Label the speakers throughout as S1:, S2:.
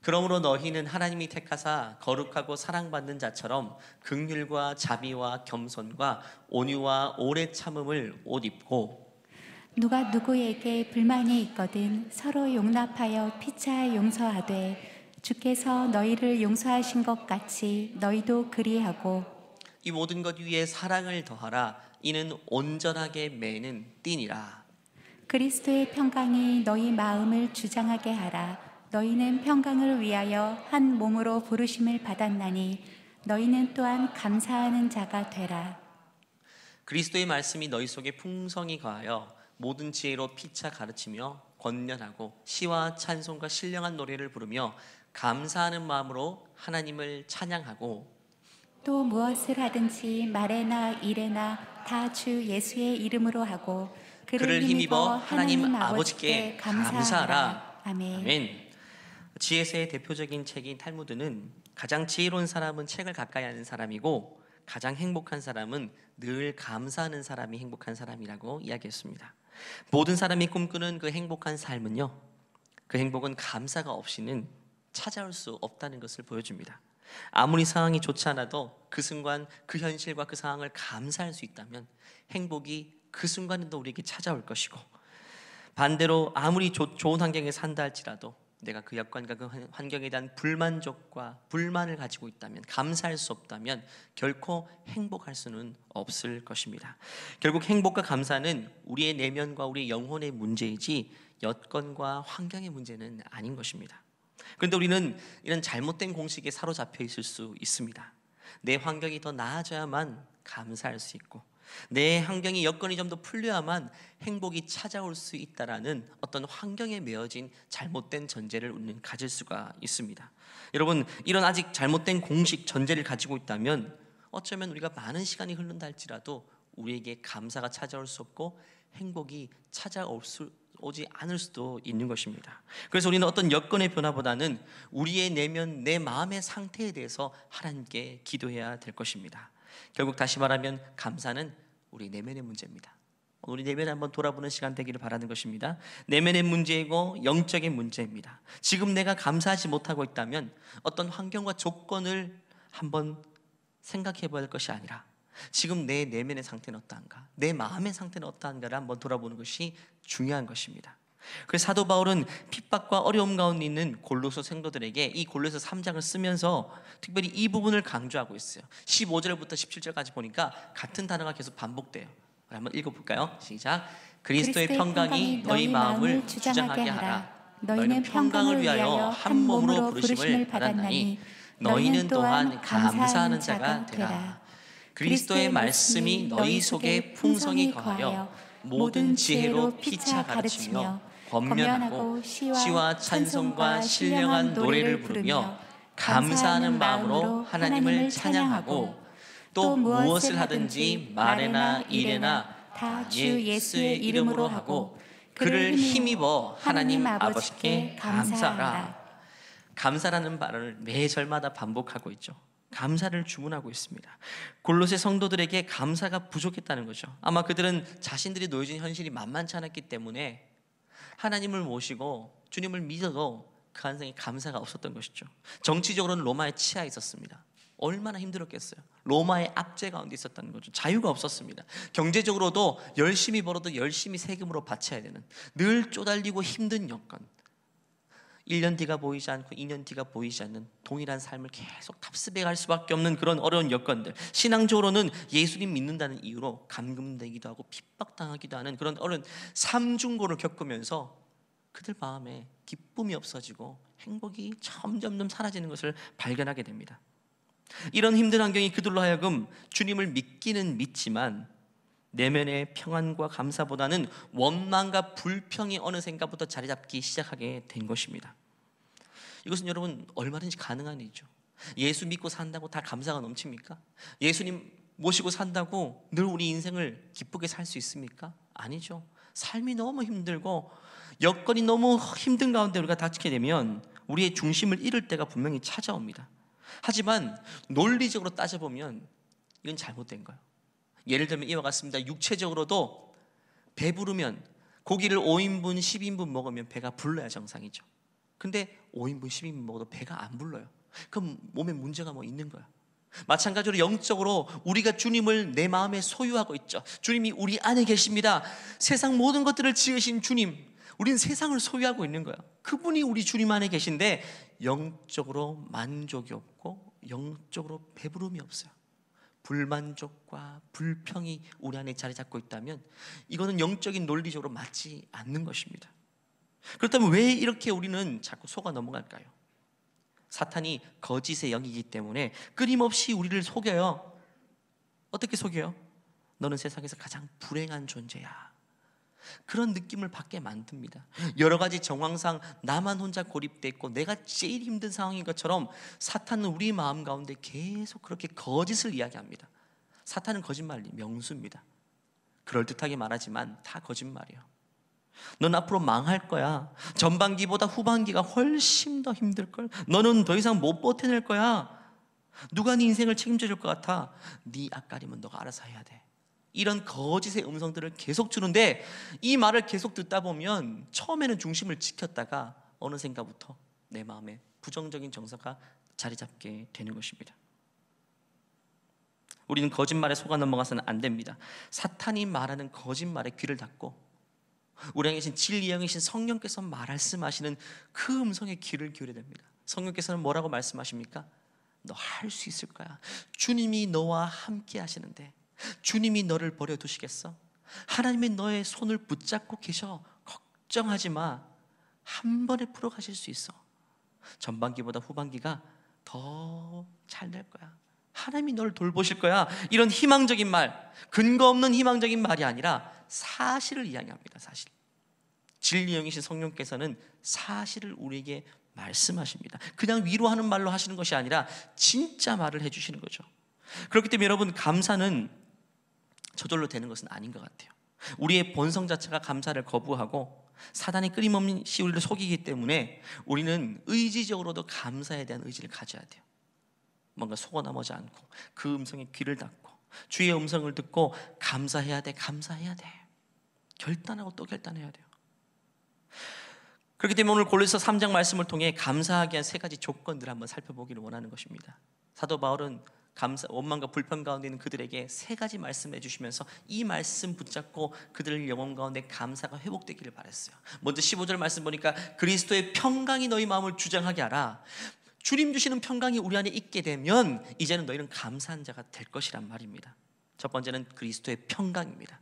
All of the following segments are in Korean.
S1: 그러므로 너희는 하나님이 택하사 거룩하고 사랑받는 자처럼 긍휼과 자비와 겸손과 온유와 오래 참음을 옷 입고
S2: 누가 누구에게 불만이 있거든 서로 용납하여 피차 용서하되 주께서 너희를 용서하신 것 같이 너희도 그리하고
S1: 이 모든 것 위에 사랑을 더하라. 이는 온전하게 매는 띠니라.
S2: 그리스도의 평강이 너희 마음을 주장하게 하라. 너희는 평강을 위하여 한 몸으로 부르심을 받았나니 너희는 또한 감사하는 자가 되라.
S1: 그리스도의 말씀이 너희 속에 풍성히 거하여 모든 지혜로 피차 가르치며 권면하고 시와 찬송과 신령한 노래를 부르며 감사하는 마음으로 하나님을 찬양하고
S2: 또 무엇을 하든지 말에나 일에나 다 주 예수의 이름으로 하고
S1: 그를 힘입어 하나님 아버지께 감사하라.
S2: 아멘.
S1: 아멘. 지혜세의 대표적인 책인 탈무드는 가장 지혜로운 사람은 책을 가까이 하는 사람이고 가장 행복한 사람은 늘 감사하는 사람이 행복한 사람이라고 이야기했습니다. 모든 사람이 꿈꾸는 그 행복한 삶은요, 그 행복은 감사가 없이는 찾아올 수 없다는 것을 보여줍니다. 아무리 상황이 좋지 않아도 그 순간 그 현실과 그 상황을 감사할 수 있다면 행복이 그 순간에도 우리에게 찾아올 것이고, 반대로 아무리 좋은 환경에 산다 할지라도 내가 그 여건과 그 환경에 대한 불만족과 불만을 가지고 있다면, 감사할 수 없다면 결코 행복할 수는 없을 것입니다. 결국 행복과 감사는 우리의 내면과 우리의 영혼의 문제이지 여건과 환경의 문제는 아닌 것입니다. 그런데 우리는 이런 잘못된 공식에 사로잡혀 있을 수 있습니다. 내 환경이 더 나아져야만 감사할 수 있고, 내 환경이 여건이 좀 더 풀려야만 행복이 찾아올 수 있다라는 어떤 환경에 매어진 잘못된 전제를 우리는 가질 수가 있습니다. 여러분, 이런 아직 잘못된 공식 전제를 가지고 있다면 어쩌면 우리가 많은 시간이 흐른다 할지라도 우리에게 감사가 찾아올 수 없고 행복이 찾아오지 않을 수도 있는 것입니다. 그래서 우리는 어떤 여건의 변화보다는 우리의 내면, 내 마음의 상태에 대해서 하나님께 기도해야 될 것입니다. 결국 다시 말하면 감사는 우리 내면의 문제입니다. 우리 내면을 한번 돌아보는 시간 되기를 바라는 것입니다. 내면의 문제이고 영적인 문제입니다. 지금 내가 감사하지 못하고 있다면 어떤 환경과 조건을 한번 생각해 봐야 할 것이 아니라 지금 내 내면의 상태는 어떠한가, 내 마음의 상태는 어떠한가를 한번 돌아보는 것이 중요한 것입니다. 그래서 사도 바울은 핍박과 어려움 가운데 있는 골로새 성도들에게 이 골로새 3장을 쓰면서 특별히 이 부분을 강조하고 있어요. 15절부터 17절까지 보니까 같은 단어가 계속 반복돼요. 한번 읽어볼까요? 시작. 그리스도의 평강이 너희 마음을 주장하게 하라. 너희는 평강을 위하여 한 몸으로 부르심을 받았나니 너희는 또한 감사하는 자가 되라. 그리스도의 말씀이 너희 속에 풍성히 거하여 모든 지혜로 피차 가르치며 권면하고 시와 찬송과 신령한 노래를 부르며 감사하는 마음으로 하나님을 찬양하고 또 무엇을 하든지 말에나 일에나 다 주 예수의 이름으로 하고 그를 힘입어 하나님 아버지께 감사하라. 감사라는 말을 매 절마다 반복하고 있죠. 감사를 주문하고 있습니다. 골로새 성도들에게 감사가 부족했다는 거죠. 아마 그들은 자신들이 놓여진 현실이 만만치 않았기 때문에 하나님을 모시고 주님을 믿어도 그 안에 감사가 없었던 것이죠. 정치적으로는 로마에 치하 있었습니다. 얼마나 힘들었겠어요. 로마의 압제 가운데 있었다는 거죠. 자유가 없었습니다. 경제적으로도 열심히 벌어도 열심히 세금으로 바쳐야 되는, 늘 쪼달리고 힘든 여건, 1년 뒤가 보이지 않고 2년 뒤가 보이지 않는 동일한 삶을 계속 답습해 갈 수밖에 없는 그런 어려운 여건들, 신앙적으로는 예수님 믿는다는 이유로 감금되기도 하고 핍박당하기도 하는 그런 어려운 삼중고를 겪으면서 그들 마음에 기쁨이 없어지고 행복이 점점 사라지는 것을 발견하게 됩니다. 이런 힘든 환경이 그들로 하여금 주님을 믿기는 믿지만 내면의 평안과 감사보다는 원망과 불평이 어느샌가부터 자리 잡기 시작하게 된 것입니다. 이것은 여러분 얼마든지 가능한 일이죠. 예수 믿고 산다고 다 감사가 넘칩니까? 예수님 모시고 산다고 늘 우리 인생을 기쁘게 살 수 있습니까? 아니죠. 삶이 너무 힘들고 여건이 너무 힘든 가운데 우리가 닥치게 되면 우리의 중심을 잃을 때가 분명히 찾아옵니다. 하지만 논리적으로 따져보면 이건 잘못된 거예요. 예를 들면 이와 같습니다. 육체적으로도 배부르면 고기를 5인분, 10인분 먹으면 배가 불러야 정상이죠. 근데 5인분 10인분 먹어도 배가 안 불러요. 그럼 몸에 문제가 뭐 있는 거야. 마찬가지로 영적으로 우리가 주님을 내 마음에 소유하고 있죠. 주님이 우리 안에 계십니다. 세상 모든 것들을 지으신 주님, 우리는 세상을 소유하고 있는 거야. 그분이 우리 주님 안에 계신데 영적으로 만족이 없고 영적으로 배부름이 없어요. 불만족과 불평이 우리 안에 자리 잡고 있다면 이거는 영적인 논리적으로 맞지 않는 것입니다. 그렇다면 왜 이렇게 우리는 자꾸 속아 넘어갈까요? 사탄이 거짓의 영이기 때문에 끊임없이 우리를 속여요. 어떻게 속여요? 너는 세상에서 가장 불행한 존재야. 그런 느낌을 받게 만듭니다. 여러 가지 정황상 나만 혼자 고립돼 있고 내가 제일 힘든 상황인 것처럼 사탄은 우리 마음 가운데 계속 그렇게 거짓을 이야기합니다. 사탄은 거짓말이 명수입니다. 그럴듯하게 말하지만 다 거짓말이에요. 넌 앞으로 망할 거야. 전반기보다 후반기가 훨씬 더 힘들걸. 너는 더 이상 못 버텨낼 거야. 누가 네 인생을 책임져 줄 것 같아. 네 앞가림은 너가 알아서 해야 돼. 이런 거짓의 음성들을 계속 주는데 이 말을 계속 듣다 보면 처음에는 중심을 지켰다가 어느샌가부터 내 마음에 부정적인 정서가 자리 잡게 되는 것입니다. 우리는 거짓말에 속아 넘어가서는 안 됩니다. 사탄이 말하는 거짓말에 귀를 닫고 우리 안에 계신 진리의 영이신 성령께서 말씀하시는 그 음성에 귀를 기울여야 됩니다. 성령께서는 뭐라고 말씀하십니까? 너 할 수 있을 거야. 주님이 너와 함께 하시는데 주님이 너를 버려두시겠어? 하나님이 너의 손을 붙잡고 계셔. 걱정하지 마. 한 번에 풀어가실 수 있어. 전반기보다 후반기가 더 잘 될 거야. 하나님이 너를 돌보실 거야. 이런 희망적인 말, 근거 없는 희망적인 말이 아니라 사실을 이야기합니다. 사실. 진리 영이신 성령께서는 사실을 우리에게 말씀하십니다. 그냥 위로하는 말로 하시는 것이 아니라 진짜 말을 해주시는 거죠. 그렇기 때문에 여러분, 감사는 저절로 되는 것은 아닌 것 같아요. 우리의 본성 자체가 감사를 거부하고 사단이 끊임없이 우리를 속이기 때문에 우리는 의지적으로도 감사에 대한 의지를 가져야 돼요. 뭔가 속아 넘어지 않고 그 음성에 귀를 닫고 주의 음성을 듣고 감사해야 돼. 감사해야 돼. 결단하고 또 결단해야 돼요. 그렇기 때문에 오늘 골로새 3장 말씀을 통해 감사하기 위한 3가지 조건들을 한번 살펴보기를 원하는 것입니다. 사도 바울은 원망과 불평 가운데 있는 그들에게 3가지 말씀해 주시면서 이 말씀 붙잡고 그들의 영혼 가운데 감사가 회복되기를 바랬어요. 먼저 15절 말씀 보니까 그리스도의 평강이 너희 마음을 주장하게 하라. 주님 주시는 평강이 우리 안에 있게 되면 이제는 너희는 감사한 자가 될 것이란 말입니다. 첫 번째는 그리스도의 평강입니다.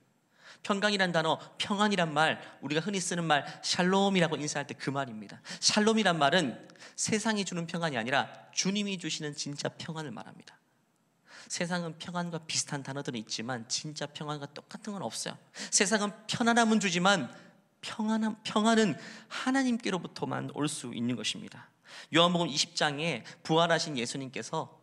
S1: 평강이란 단어, 평안이란 말, 우리가 흔히 쓰는 말 샬롬이라고 인사할 때 그 말입니다. 샬롬이란 말은 세상이 주는 평안이 아니라 주님이 주시는 진짜 평안을 말합니다. 세상은 평안과 비슷한 단어들은 있지만 진짜 평안과 똑같은 건 없어요. 세상은 편안함은 주지만 평안은 하나님께로부터만 올 수 있는 것입니다. 요한복음 20장에 부활하신 예수님께서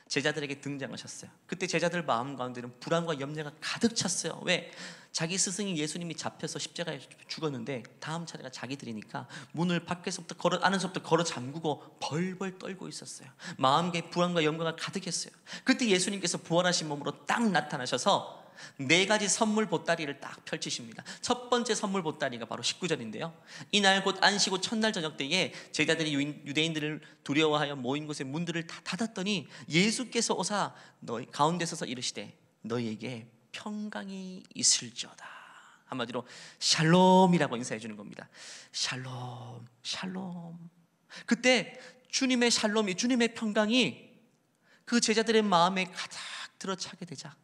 S1: 제자들에게 등장하셨어요. 그때 제자들 마음 가운데는 불안과 염려가 가득 찼어요. 왜? 자기 스승인 예수님이 잡혀서 십자가에 죽었는데 다음 차례가 자기들이니까 문을 밖에서부터 안에서부터 걸어 잠그고 벌벌 떨고 있었어요. 마음에 불안과 염려가 가득했어요. 그때 예수님께서 부활하신 몸으로 딱 나타나셔서 4가지 선물 보따리를 딱 펼치십니다. 첫 번째 선물 보따리가 바로 19절인데요. 이날 곧 안식 후 첫날 저녁 때에 제자들이 유대인들을 두려워하여 모인 곳의 문들을 다 닫았더니 예수께서 오사 너희 가운데 서서 이르시되 너희에게 평강이 있을지어다. 한마디로 샬롬이라고 인사해 주는 겁니다. 샬롬, 샬롬. 그때 주님의 샬롬이, 주님의 평강이 그 제자들의 마음에 가득 들어차게 되자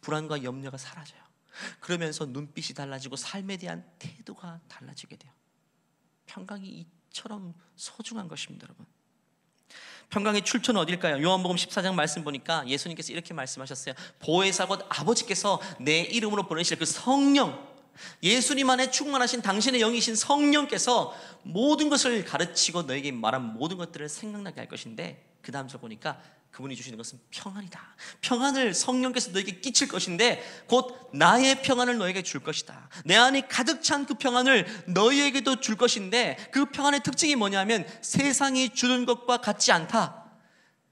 S1: 불안과 염려가 사라져요. 그러면서 눈빛이 달라지고 삶에 대한 태도가 달라지게 돼요. 평강이 이처럼 소중한 것입니다, 여러분. 평강의 출처는 어딜까요? 요한복음 14장 말씀 보니까 예수님께서 이렇게 말씀하셨어요. 보혜사 곧 아버지께서 내 이름으로 보내실 그 성령, 예수님 안에 충만하신 당신의 영이신 성령께서 모든 것을 가르치고 너에게 말한 모든 것들을 생각나게 할 것인데 그 다음 절 보니까 그분이 주시는 것은 평안이다. 평안을 성령께서 너에게 끼칠 것인데 곧 나의 평안을 너에게 줄 것이다. 내 안에 가득 찬 그 평안을 너희에게도 줄 것인데 그 평안의 특징이 뭐냐면 세상이 주는 것과 같지 않다.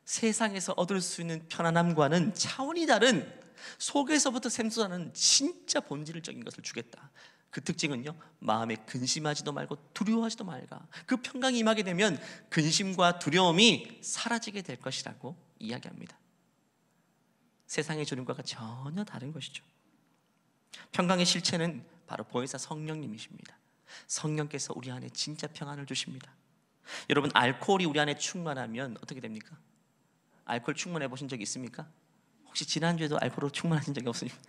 S1: 세상에서 얻을 수 있는 편안함과는 차원이 다른 속에서부터 샘솟아나는 진짜 본질적인 것을 주겠다. 그 특징은요, 마음에 근심하지도 말고 두려워하지도 말라. 그 평강이 임하게 되면 근심과 두려움이 사라지게 될 것이라고 이야기합니다. 세상에 주는 것과 전혀 다른 것이죠. 평강의 실체는 바로 보혜사 성령님이십니다. 성령께서 우리 안에 진짜 평안을 주십니다. 여러분, 알코올이 우리 안에 충만하면 어떻게 됩니까? 알코올 충만해 보신 적 있습니까? 혹시 지난주에도 알코올로 충만하신 적이 없으십니까?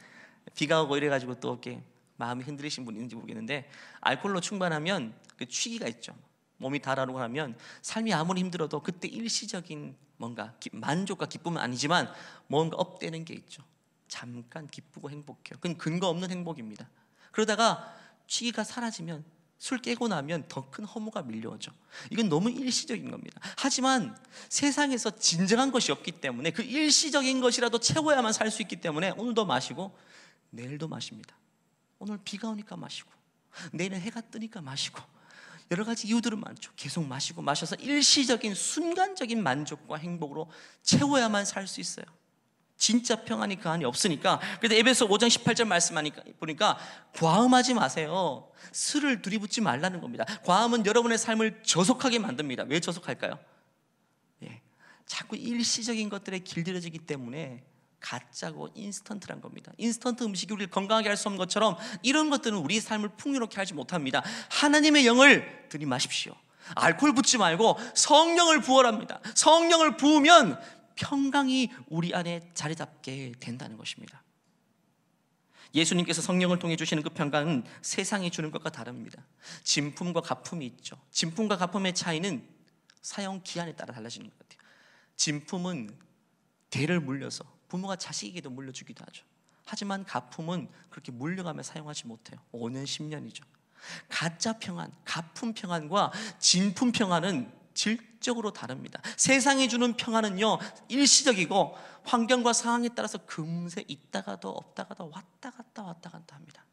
S1: 비가 오고 이래가지고 또 이렇게 마음이 흔들리신 분 있는지 모르겠는데, 알코올로 충만하면 그 취기가 있죠. 몸이 달아오고 하면 삶이 아무리 힘들어도 그때 일시적인 뭔가 만족과 기쁨은 아니지만 뭔가 업되는 게 있죠. 잠깐 기쁘고 행복해요. 그건 근거 없는 행복입니다. 그러다가 취기가 사라지면, 술 깨고 나면 더 큰 허무가 밀려오죠. 이건 너무 일시적인 겁니다. 하지만 세상에서 진정한 것이 없기 때문에 그 일시적인 것이라도 채워야만 살 수 있기 때문에 오늘도 마시고 내일도 마십니다. 오늘 비가 오니까 마시고 내일은 해가 뜨니까 마시고 여러 가지 이유들은 많죠. 계속 마시고 마셔서 일시적인 순간적인 만족과 행복으로 채워야만 살 수 있어요. 진짜 평안이 그 안에 없으니까. 그래서 에베소 5장 18절 말씀하니까 보니까 과음하지 마세요. 술을 들이붓지 말라는 겁니다. 과음은 여러분의 삶을 저속하게 만듭니다. 왜 저속할까요? 자꾸 일시적인 것들에 길들여지기 때문에 가짜고 인스턴트란 겁니다. 인스턴트 음식이 우리를 건강하게 할 수 없는 것처럼 이런 것들은 우리의 삶을 풍요롭게 하지 못합니다. 하나님의 영을 들이마십시오. 알코올 붓지 말고 성령을 부어랍니다. 성령을 부으면 평강이 우리 안에 자리 잡게 된다는 것입니다. 예수님께서 성령을 통해 주시는 그 평강은 세상이 주는 것과 다릅니다. 진품과 가품이 있죠. 진품과 가품의 차이는 사용 기한에 따라 달라지는 것 같아요. 진품은 대를 물려서 부모가 자식에게도 물려주기도 하죠. 하지만 가품은 그렇게 물려가며 사용하지 못해요. 5년, 10년이죠. 가짜 평안, 가품 평안과 진품 평안은 질적으로 다릅니다. 세상이 주는 평안은요, 일시적이고 환경과 상황에 따라서 금세 있다가도 없다가도 왔다 갔다 합니다.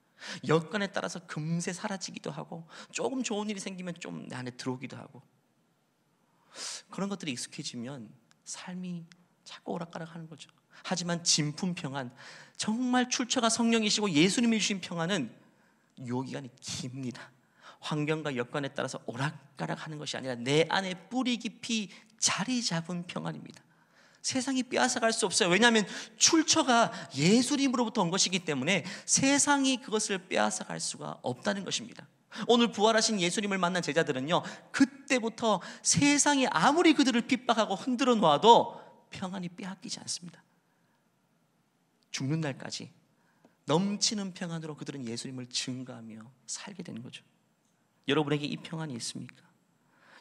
S1: 여건에 따라서 금세 사라지기도 하고 조금 좋은 일이 생기면 좀 내 안에 들어오기도 하고, 그런 것들이 익숙해지면 삶이 자꾸 오락가락하는 거죠. 하지만 진품 평안, 정말 출처가 성령이시고 예수님이 주신 평안은 요기간이 깁니다. 환경과 여건에 따라서 오락가락하는 것이 아니라 내 안에 뿌리 깊이 자리 잡은 평안입니다. 세상이 빼앗아갈 수 없어요. 왜냐하면 출처가 예수님으로부터 온 것이기 때문에 세상이 그것을 빼앗아갈 수가 없다는 것입니다. 오늘 부활하신 예수님을 만난 제자들은요, 그때부터 세상이 아무리 그들을 핍박하고 흔들어 놓아도 평안이 빼앗기지 않습니다. 죽는 날까지 넘치는 평안으로 그들은 예수님을 증거하며 살게 되는 거죠. 여러분에게 이 평안이 있습니까?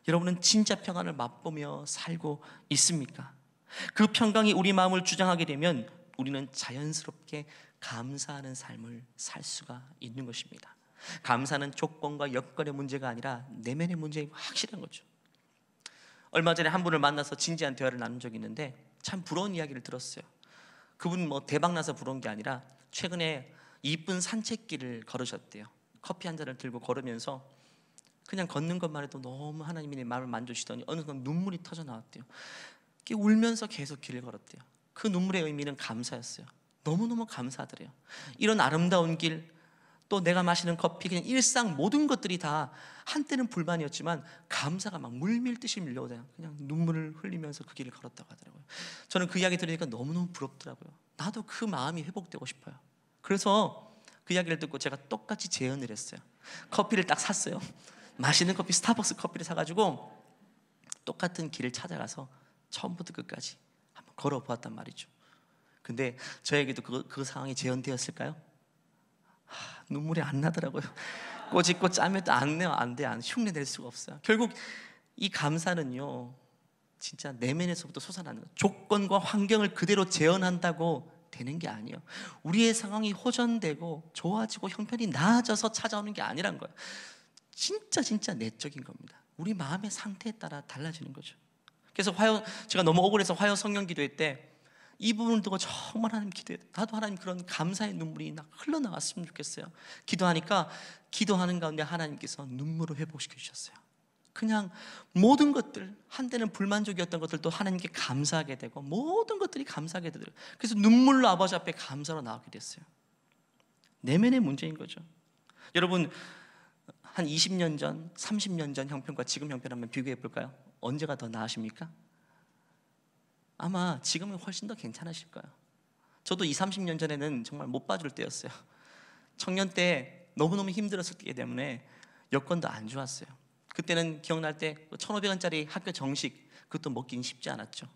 S1: 여러분은 진짜 평안을 맛보며 살고 있습니까? 그 평강이 우리 마음을 주장하게 되면 우리는 자연스럽게 감사하는 삶을 살 수가 있는 것입니다. 감사는 조건과 여건의 문제가 아니라 내면의 문제이고 확실한 거죠. 얼마 전에 한 분을 만나서 진지한 대화를 나눈 적이 있는데 참 부러운 이야기를 들었어요. 그분 대박나서 부러운 게 아니라 최근에 이쁜 산책길을 걸으셨대요. 커피 한 잔을 들고 걸으면서 그냥 걷는 것만 해도 너무 하나님이 내 마음을 만져주시더니 어느 순간 눈물이 터져 나왔대요. 울면서 계속 길을 걸었대요. 그 눈물의 의미는 감사였어요. 너무너무 감사하더래요. 이런 아름다운 길, 또 내가 마시는 커피, 그냥 일상 모든 것들이 다 한때는 불만이었지만 감사가 막 물밀듯이 밀려오잖아요. 그냥 눈물을 흘리면서 그 길을 걸었다고 하더라고요. 저는 그 이야기 들으니까 너무너무 부럽더라고요. 나도 그 마음이 회복되고 싶어요. 그래서 그 이야기를 듣고 제가 똑같이 재현을 했어요. 커피를 딱 샀어요. 맛있는 커피, 스타벅스 커피를 사가지고 똑같은 길을 찾아가서 처음부터 끝까지 한번 걸어보았단 말이죠. 근데 저에게도 그 상황이 재현되었을까요? 눈물이 안 나더라고요. 꼬집고 짜매도 안 내요. 안 돼. 흉내 낼 수가 없어요. 결국 이 감사는요, 진짜 내면에서부터 솟아나는 거예요. 조건과 환경을 그대로 재현한다고 되는 게 아니에요. 우리의 상황이 호전되고 좋아지고 형편이 나아져서 찾아오는 게 아니란 거예요. 진짜 내적인 겁니다. 우리 마음의 상태에 따라 달라지는 거죠. 그래서 제가 너무 억울해서 화요 성령 기도회 때 이 부분을 두고 정말 하나님 기도해요. 나도 하나님 그런 감사의 눈물이 흘러나왔으면 좋겠어요. 기도하니까 기도하는 가운데 하나님께서 눈물을 회복시켜 주셨어요. 그냥 모든 것들, 한때는 불만족이었던 것들도 하나님께 감사하게 되고 모든 것들이 감사하게 되더라고요. 그래서 눈물로 아버지 앞에 감사로 나오게 됐어요. 내면의 문제인 거죠. 여러분, 한 20년 전, 30년 전 형편과 지금 형편 한번 비교해 볼까요? 언제가 더 나으십니까? 아마 지금은 훨씬 더 괜찮으실 거예요. 저도 20, 30년 전에는 정말 못 봐줄 때였어요. 청년 때 너무너무 힘들었기 때문에 여건도 안 좋았어요. 그때는 기억날 때 1,500원짜리 학교 정식, 그것도 먹긴 쉽지 않았죠.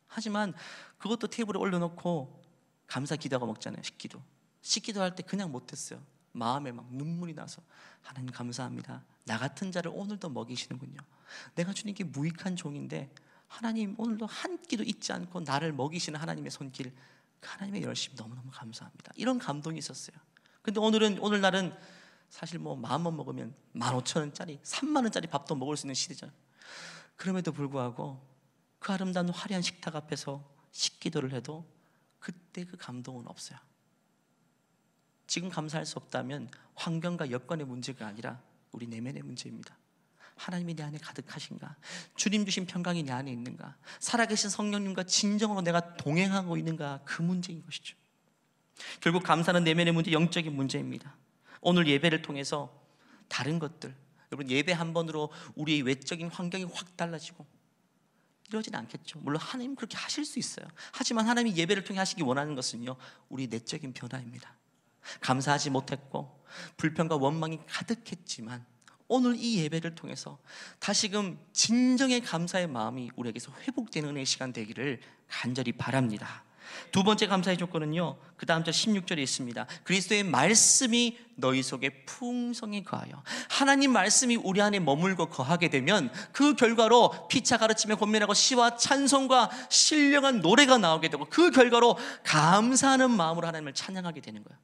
S1: 하지만 그것도 테이블에 올려놓고 감사 기도하고 먹잖아요. 식기도. 식기도 할 때 그냥 못했어요. 마음에 막 눈물이 나서 하나님 감사합니다. 나 같은 자를 오늘도 먹이시는군요. 내가 주님께 무익한 종인데 하나님 오늘도 한 끼도 잊지 않고 나를 먹이시는 하나님의 손길, 그 하나님의 열심 너무너무 감사합니다. 이런 감동이 있었어요. 근데 오늘날은 사실 뭐 마음만 먹으면 15,000원짜리 30,000원짜리 밥도 먹을 수 있는 시대잖아요. 그럼에도 불구하고 그 아름다운 화려한 식탁 앞에서 식기도를 해도 그때 그 감동은 없어요. 지금 감사할 수 없다면 환경과 여건의 문제가 아니라 우리 내면의 문제입니다. 하나님이 내 안에 가득하신가? 주님 주신 평강이 내 안에 있는가? 살아계신 성령님과 진정으로 내가 동행하고 있는가? 그 문제인 것이죠. 결국 감사는 내면의 문제, 영적인 문제입니다. 오늘 예배를 통해서 다른 것들, 여러분 예배 한 번으로 우리의 외적인 환경이 확 달라지고 이러진 않겠죠. 물론 하나님 그렇게 하실 수 있어요. 하지만 하나님이 예배를 통해 하시기 원하는 것은요, 우리 내적인 변화입니다. 감사하지 못했고 불평과 원망이 가득했지만 오늘 이 예배를 통해서 다시금 진정의 감사의 마음이 우리에게서 회복되는 은혜의 시간 되기를 간절히 바랍니다. 두 번째 감사의 조건은요, 그 다음 절 16절에 있습니다. 그리스도의 말씀이 너희 속에 풍성히 거하여. 하나님 말씀이 우리 안에 머물고 거하게 되면 그 결과로 피차 가르치며 권면하고 시와 찬송과 신령한 노래가 나오게 되고 그 결과로 감사하는 마음으로 하나님을 찬양하게 되는 거예요.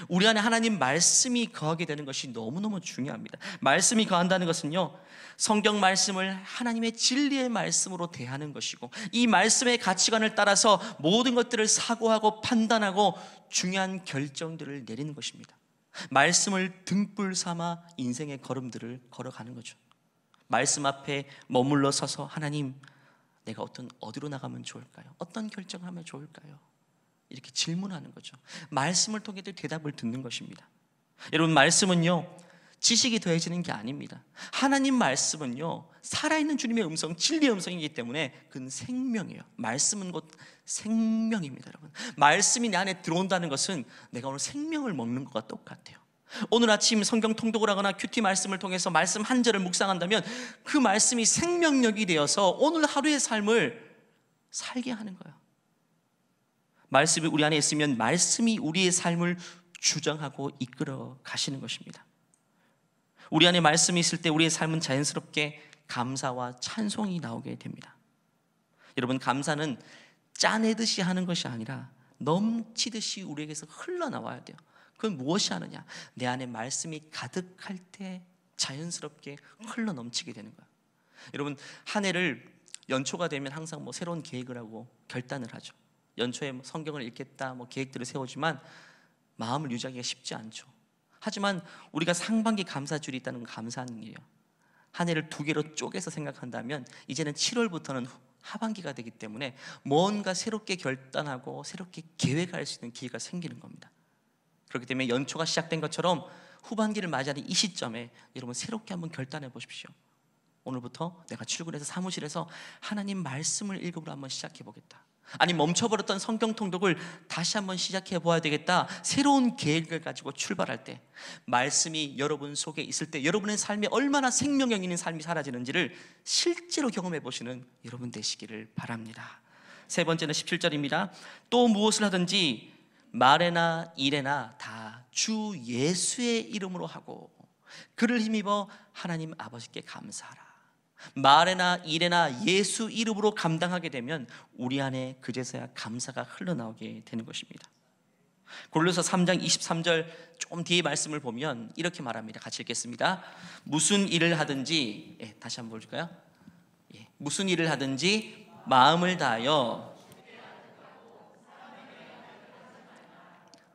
S1: 우리 안에 하나님 말씀이 거하게 되는 것이 너무너무 중요합니다. 말씀이 거한다는 것은요, 성경 말씀을 하나님의 진리의 말씀으로 대하는 것이고 이 말씀의 가치관을 따라서 모든 것들을 사고하고 판단하고 중요한 결정들을 내리는 것입니다. 말씀을 등불 삼아 인생의 걸음들을 걸어가는 거죠. 말씀 앞에 머물러 서서 하나님, 내가 어디로 나가면 좋을까요? 어떤 결정을 하면 좋을까요? 이렇게 질문하는 거죠. 말씀을 통해 대답을 듣는 것입니다. 여러분, 말씀은요 지식이 더해지는 게 아닙니다. 하나님 말씀은요 살아있는 주님의 음성, 진리의 음성이기 때문에 그건 생명이에요. 말씀은 곧 생명입니다. 여러분, 말씀이 내 안에 들어온다는 것은 내가 오늘 생명을 먹는 것과 똑같아요. 오늘 아침 성경 통독을 하거나 큐티 말씀을 통해서 말씀 한 절을 묵상한다면 그 말씀이 생명력이 되어서 오늘 하루의 삶을 살게 하는 거예요. 말씀이 우리 안에 있으면 말씀이 우리의 삶을 주장하고 이끌어 가시는 것입니다. 우리 안에 말씀이 있을 때 우리의 삶은 자연스럽게 감사와 찬송이 나오게 됩니다. 여러분, 감사는 짜내듯이 하는 것이 아니라 넘치듯이 우리에게서 흘러나와야 돼요. 그건 무엇이 하느냐? 내 안에 말씀이 가득할 때 자연스럽게 흘러넘치게 되는 거예요. 여러분, 한 해를 연초가 되면 항상 새로운 계획을 하고 결단을 하죠. 연초에 성경을 읽겠다 계획들을 세우지만 마음을 유지하기가 쉽지 않죠. 하지만 우리가 상반기 감사줄이 있다는 건 감사한 일이에요. 한 해를 두 개로 쪼개서 생각한다면 이제는 7월부터는 하반기가 되기 때문에 뭔가 새롭게 결단하고 새롭게 계획할 수 있는 기회가 생기는 겁니다. 그렇기 때문에 연초가 시작된 것처럼 후반기를 맞이하는 이 시점에 여러분 새롭게 한번 결단해 보십시오. 오늘부터 내가 출근해서 사무실에서 하나님 말씀을 읽음으로 한번 시작해 보겠다. 아니, 멈춰버렸던 성경 통독을 다시 한번 시작해 보아야 되겠다. 새로운 계획을 가지고 출발할 때 말씀이 여러분 속에 있을 때 여러분의 삶에 얼마나 생명력 있는 삶이 사라지는지를 실제로 경험해 보시는 여러분 되시기를 바랍니다. 세 번째는 17절입니다. 또 무엇을 하든지 말에나 일에나 다 주 예수의 이름으로 하고 그를 힘입어 하나님 아버지께 감사하라. 말에나 일에나 예수 이름으로 감당하게 되면 우리 안에 그제서야 감사가 흘러나오게 되는 것입니다. 고린도서 3장 23절 좀 뒤에 말씀을 보면 이렇게 말합니다. 같이 읽겠습니다. 무슨 일을 하든지, 다시 한번 볼까요? 무슨 일을 하든지 마음을 다하여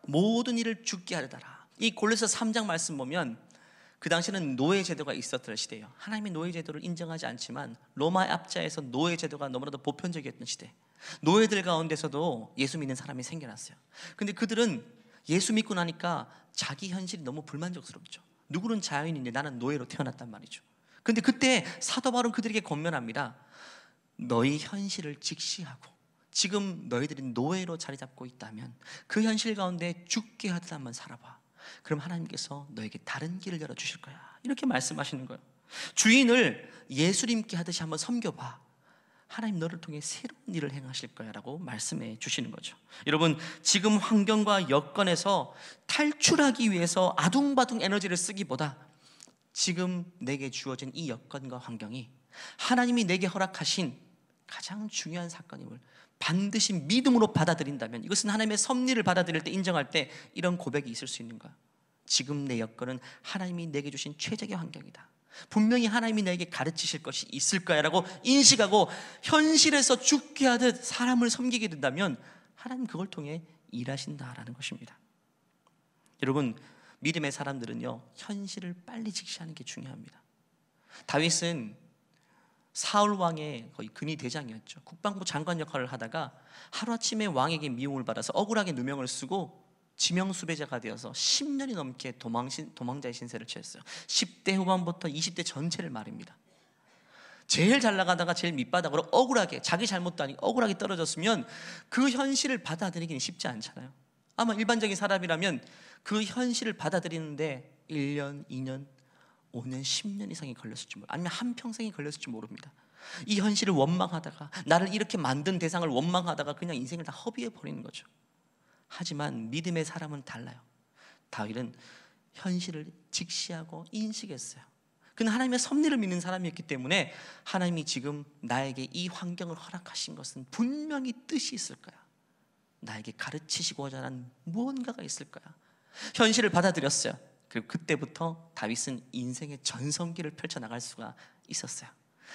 S1: 모든 일을 주께 하려다라. 이 고린도서 3장 말씀 보면 그 당시에는 노예 제도가 있었던 시대예요. 하나님의 노예 제도를 인정하지 않지만 로마 압자에서 노예 제도가 너무나도 보편적이었던 시대. 노예들 가운데서도 예수 믿는 사람이 생겨났어요. 근데 그들은 예수 믿고 나니까 자기 현실이 너무 불만족스럽죠. 누구는 자유인인데 나는 노예로 태어났단 말이죠. 근데 그때 사도 바울은 그들에게 권면합니다. 너희 현실을 직시하고 지금 너희들이 노예로 자리 잡고 있다면 그 현실 가운데 죽게 하듯 한번 살아봐. 그럼 하나님께서 너에게 다른 길을 열어주실 거야. 이렇게 말씀하시는 거예요. 주인을 예수님께 하듯이 한번 섬겨봐. 하나님 너를 통해 새로운 일을 행하실 거야 라고 말씀해 주시는 거죠. 여러분, 지금 환경과 여건에서 탈출하기 위해서 아둥바둥 에너지를 쓰기보다 지금 내게 주어진 이 여건과 환경이 하나님이 내게 허락하신 가장 중요한 사건임을 반드시 믿음으로 받아들인다면, 이것은 하나님의 섭리를 받아들일 때, 인정할 때 이런 고백이 있을 수 있는 거야. 지금 내 여건은 하나님이 내게 주신 최적의 환경이다. 분명히 하나님이 내게 가르치실 것이 있을 거야 라고 인식하고 현실에서 죽게 하듯 사람을 섬기게 된다면 하나님 그걸 통해 일하신다라는 것입니다. 여러분, 믿음의 사람들은요, 현실을 빨리 직시하는 게 중요합니다. 다윗은 사울 왕의 거의 근위 대장이었죠. 국방부 장관 역할을 하다가 하루아침에 왕에게 미움을 받아서 억울하게 누명을 쓰고 지명수배자가 되어서 10년이 넘게 도망자의 신세를 취했어요. 10대 후반부터 20대 전체를 말입니다. 제일 잘 나가다가 제일 밑바닥으로 억울하게, 자기 잘못도 아니고 억울하게 떨어졌으면 그 현실을 받아들이기는 쉽지 않잖아요. 아마 일반적인 사람이라면 그 현실을 받아들이는데 1년, 2년, 5년, 10년 이상이 걸렸을지 모릅니다. 아니면 한평생이 걸렸을지 모릅니다. 이 현실을 원망하다가, 나를 이렇게 만든 대상을 원망하다가 그냥 인생을 다 허비해 버리는 거죠. 하지만 믿음의 사람은 달라요. 다윗은 현실을 직시하고 인식했어요. 그는 하나님의 섭리를 믿는 사람이었기 때문에 하나님이 지금 나에게 이 환경을 허락하신 것은 분명히 뜻이 있을 거야. 나에게 가르치시고자 하는 무언가가 있을 거야. 현실을 받아들였어요. 그리고 그때부터 다윗은 인생의 전성기를 펼쳐나갈 수가 있었어요.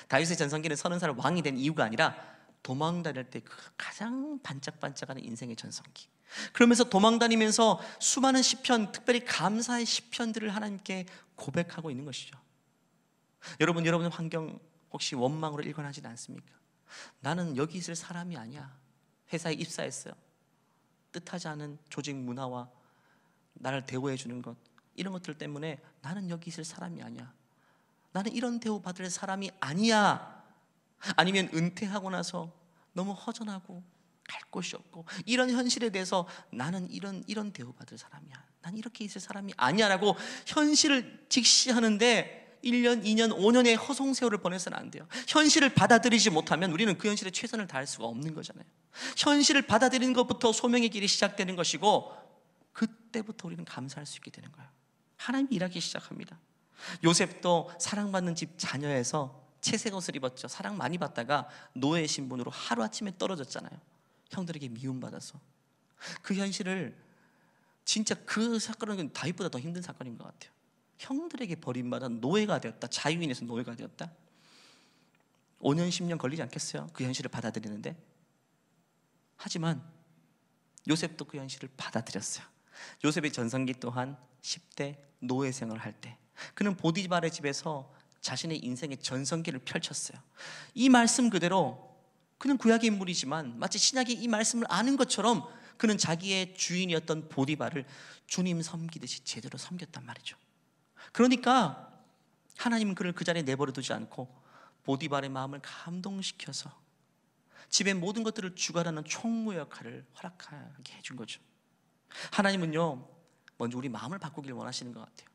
S1: 다윗의 전성기는 30살 왕이 된 이유가 아니라 도망다닐 때 그 가장 반짝반짝하는 인생의 전성기. 그러면서 도망다니면서 수많은 시편, 특별히 감사의 시편들을 하나님께 고백하고 있는 것이죠. 여러분의 환경 혹시 원망으로 일관하지는 않습니까? 나는 여기 있을 사람이 아니야. 회사에 입사했어요. 뜻하지 않은 조직 문화와 나를 대우해 주는 것, 이런 것들 때문에 나는 여기 있을 사람이 아니야. 나는 이런 대우 받을 사람이 아니야. 아니면 은퇴하고 나서 너무 허전하고 갈 곳이 없고 이런 현실에 대해서 나는 이런 대우 받을 사람이야. 난 이렇게 있을 사람이 아니야 라고 현실을 직시하는데 1년, 2년, 5년의 허송세월을 보내서는 안 돼요. 현실을 받아들이지 못하면 우리는 그 현실에 최선을 다할 수가 없는 거잖아요. 현실을 받아들이는 것부터 소명의 길이 시작되는 것이고, 그때부터 우리는 감사할 수 있게 되는 거예요. 하나님이 일하기 시작합니다. 요셉도 사랑받는 집 자녀에서 채색 옷을 입었죠. 사랑 많이 받다가 노예 신분으로 하루아침에 떨어졌잖아요. 형들에게 미움받아서. 그 현실을, 진짜 그 사건은 다윗보다 더 힘든 사건인 것 같아요. 형들에게 버림받아 노예가 되었다. 자유인에서 노예가 되었다. 5년 10년 걸리지 않겠어요? 그 현실을 받아들이는데. 하지만 요셉도 그 현실을 받아들였어요. 요셉의 전성기 또한 10대 노예 생활을 할 때 그는 보디발의 집에서 자신의 인생의 전성기를 펼쳤어요. 이 말씀 그대로 그는 구약의 인물이지만 마치 신약의 이 말씀을 아는 것처럼 그는 자기의 주인이었던 보디발을 주님 섬기듯이 제대로 섬겼단 말이죠. 그러니까 하나님은 그를 그 자리에 내버려 두지 않고 보디발의 마음을 감동시켜서 집의 모든 것들을 주관하는 총무 역할을 허락하게 해준 거죠. 하나님은요, 먼저 우리 마음을 바꾸기를 원하시는 것 같아요.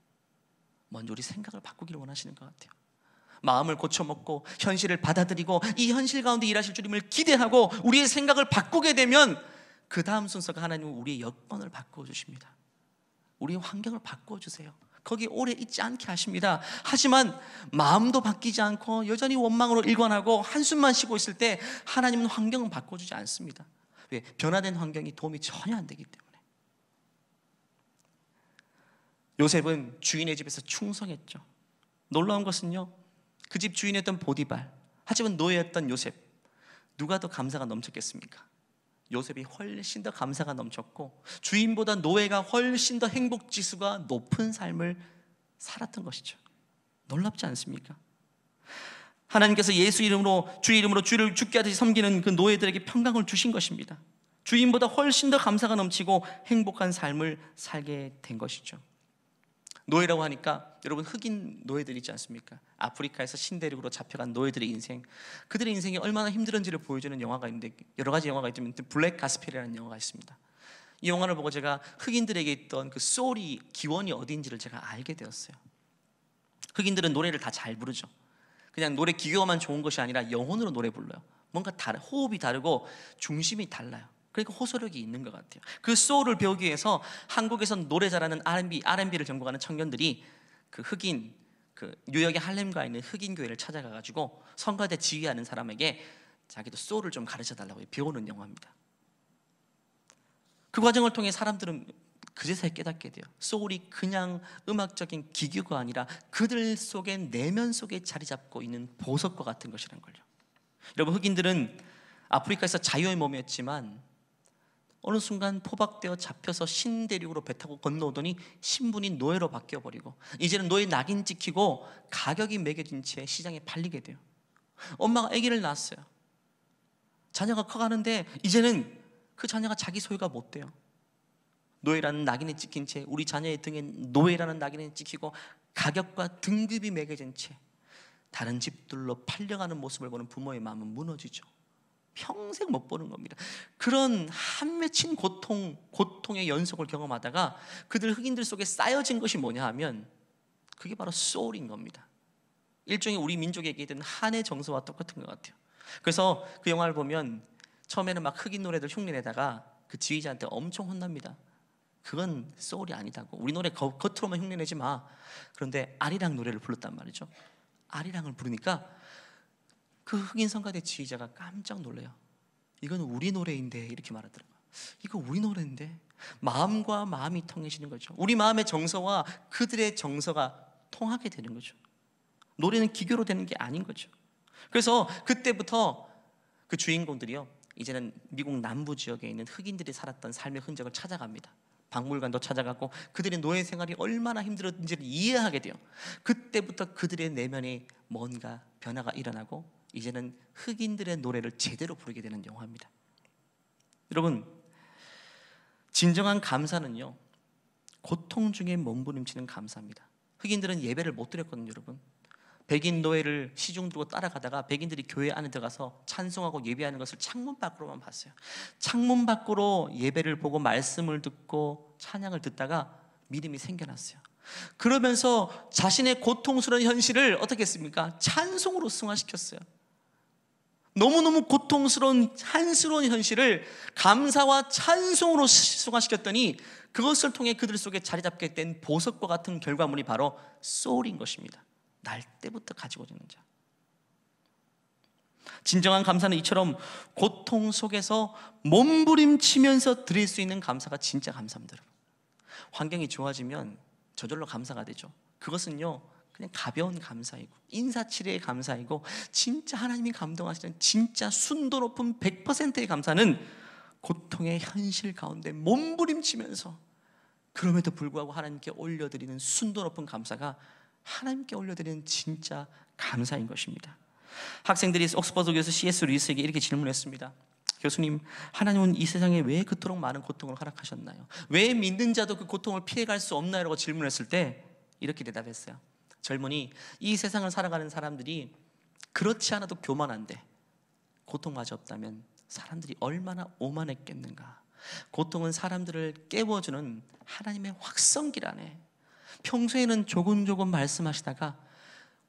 S1: 먼저 우리 생각을 바꾸기를 원하시는 것 같아요. 마음을 고쳐먹고 현실을 받아들이고 이 현실 가운데 일하실 주님을 기대하고 우리의 생각을 바꾸게 되면 그 다음 순서가 하나님은 우리의 여건을 바꾸어 주십니다. 우리의 환경을 바꾸어 주세요. 거기에 오래 있지 않게 하십니다. 하지만 마음도 바뀌지 않고 여전히 원망으로 일관하고 한숨만 쉬고 있을 때 하나님은 환경을 바꿔주지 않습니다. 왜? 변화된 환경이 도움이 전혀 안 되기 때문에. 요셉은 주인의 집에서 충성했죠. 놀라운 것은요, 그 집 주인이었던 보디발, 하지만 노예였던 요셉, 누가 더 감사가 넘쳤겠습니까? 요셉이 훨씬 더 감사가 넘쳤고 주인보다 노예가 훨씬 더 행복지수가 높은 삶을 살았던 것이죠. 놀랍지 않습니까? 하나님께서 예수 이름으로, 주의 이름으로 주를 죽게 하듯이 섬기는 그 노예들에게 평강을 주신 것입니다. 주인보다 훨씬 더 감사가 넘치고 행복한 삶을 살게 된 것이죠. 노예라고 하니까 여러분 흑인 노예들 있지 않습니까? 아프리카에서 신대륙으로 잡혀간 노예들의 인생, 그들의 인생이 얼마나 힘들은지를 보여주는 영화가 있는데, 여러 가지 영화가 있지만 블랙 가스펠이라는 영화가 있습니다. 이 영화를 보고 제가 흑인들에게 있던 그 소울이, 기원이 어디인지를 제가 알게 되었어요. 흑인들은 노래를 다 잘 부르죠. 그냥 노래 기교만 좋은 것이 아니라 영혼으로 노래 불러요. 뭔가 호흡이 다르고 중심이 달라요. 그러니까 호소력이 있는 것 같아요. 그 소울을 배우기 위해서 한국에서 노래 잘하는 R&B를 전공하는 청년들이 그 흑인, 그 뉴욕의 할렘가에 있는 흑인 교회를 찾아가가지고 성가대 지휘하는 사람에게 자기도 소울을 좀 가르쳐 달라고 배우는 영화입니다. 그 과정을 통해 사람들은 그제서야 깨닫게 돼요. 소울이 그냥 음악적인 기교가 아니라 그들 속의 내면 속에 자리 잡고 있는 보석과 같은 것이라는 걸요. 여러분, 흑인들은 아프리카에서 자유의 몸이었지만 어느 순간 포박되어 잡혀서 신대륙으로 배 타고 건너오더니 신분이 노예로 바뀌어버리고 이제는 노예 낙인 찍히고 가격이 매겨진 채 시장에 팔리게 돼요. 엄마가 아기를 낳았어요. 자녀가 커가는데 이제는 그 자녀가 자기 소유가 못 돼요. 노예라는 낙인에 찍힌 채, 우리 자녀의 등에 노예라는 낙인에 찍히고 가격과 등급이 매겨진 채 다른 집들로 팔려가는 모습을 보는 부모의 마음은 무너지죠. 평생 못 보는 겁니다. 그런 한 맺힌 고통의 연속을 경험하다가 그들 흑인들 속에 쌓여진 것이 뭐냐 하면 그게 바로 소울인 겁니다. 일종의 우리 민족에게 있던 한의 정서와 똑같은 것 같아요. 그래서 그 영화를 보면 처음에는 막 흑인 노래들 흉내내다가 그 지휘자한테 엄청 혼납니다. 그건 소울이 아니다고. 우리 노래 겉으로만 흉내내지 마. 그런데 아리랑 노래를 불렀단 말이죠. 아리랑을 부르니까 그 흑인 성가대 지휘자가 깜짝 놀래요. 이건 우리 노래인데, 이렇게 말하더라고요. 이거 우리 노래인데. 마음과 마음이 통해지는 거죠. 우리 마음의 정서와 그들의 정서가 통하게 되는 거죠. 노래는 기교로 되는 게 아닌 거죠. 그래서 그때부터 그 주인공들이요, 이제는 미국 남부 지역에 있는 흑인들이 살았던 삶의 흔적을 찾아갑니다. 박물관도 찾아가고 그들의 노예 생활이 얼마나 힘들었는지를 이해하게 돼요. 그때부터 그들의 내면에 뭔가 변화가 일어나고 이제는 흑인들의 노래를 제대로 부르게 되는 영화입니다. 여러분, 진정한 감사는요, 고통 중에 몸부림치는 감사입니다. 흑인들은 예배를 못 드렸거든요. 여러분, 백인 노예를 시중 들고 따라가다가 백인들이 교회 안에 들어가서 찬송하고 예배하는 것을 창문 밖으로만 봤어요. 창문 밖으로 예배를 보고 말씀을 듣고 찬양을 듣다가 믿음이 생겨났어요. 그러면서 자신의 고통스러운 현실을 어떻게 했습니까? 찬송으로 승화시켰어요. 너무너무 고통스러운 한스러운 현실을 감사와 찬송으로 승화시켰더니 그것을 통해 그들 속에 자리 잡게 된 보석과 같은 결과물이 바로 소울인 것입니다. 날 때부터 가지고 있는 자. 진정한 감사는 이처럼 고통 속에서 몸부림치면서 드릴 수 있는 감사가 진짜 감사입니다. 환경이 좋아지면 저절로 감사가 되죠. 그것은요, 그냥 가벼운 감사이고 인사치레의 감사이고 진짜 하나님이 감동하시는 진짜 순도 높은 100%의 감사는 고통의 현실 가운데 몸부림치면서 그럼에도 불구하고 하나님께 올려드리는 순도 높은 감사가 하나님께 올려드리는 진짜 감사인 것입니다. 학생들이 옥스퍼드 교수 C.S. 루이스에게 이렇게 질문했습니다. 교수님, 하나님은 이 세상에 왜 그토록 많은 고통을 허락하셨나요? 왜 믿는 자도 그 고통을 피해갈 수 없나요? 라고 질문했을 때 이렇게 대답했어요. 젊은이, 이 세상을 살아가는 사람들이 그렇지 않아도 교만한데 고통마저 없다면 사람들이 얼마나 오만했겠는가. 고통은 사람들을 깨워주는 하나님의 확성기라네. 평소에는 조금조금 말씀하시다가